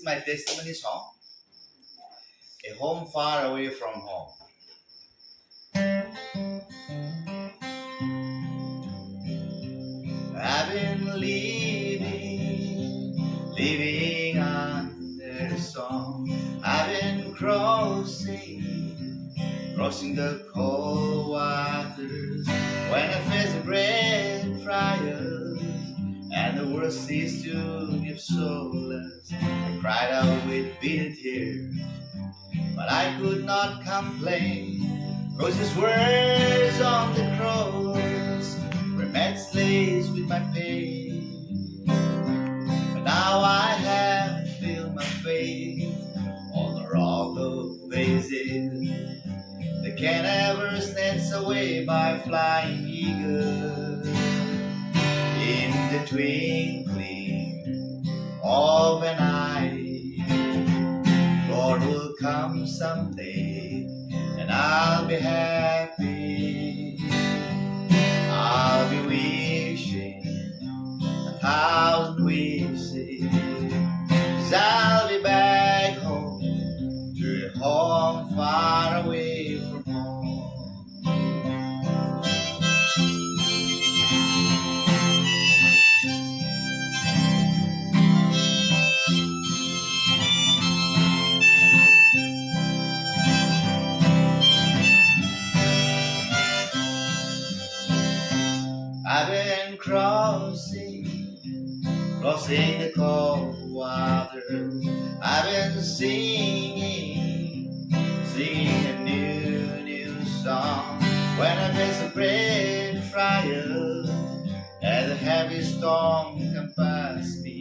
my testimony song, A Home Far Away from Home. I've been living under the song. I've been crossing the cold waters. When I face the great trials and the world ceased to give solace, I cried out with bitter tears, but I could not complain, 'cause His words on the cross remained slaves with my pain. But now I have built my faith on the rock of ages that can never snatch away by flying eagles. In the twinkling of an eye, Lord will come someday, and I'll be happy. I'll be wishing 1,000 wishes, 'cause I'll be back home, to a home far away from home. I've been crossing the cold waters. I've been singing a new song. When I face a great trial and a heavy storm can pass me,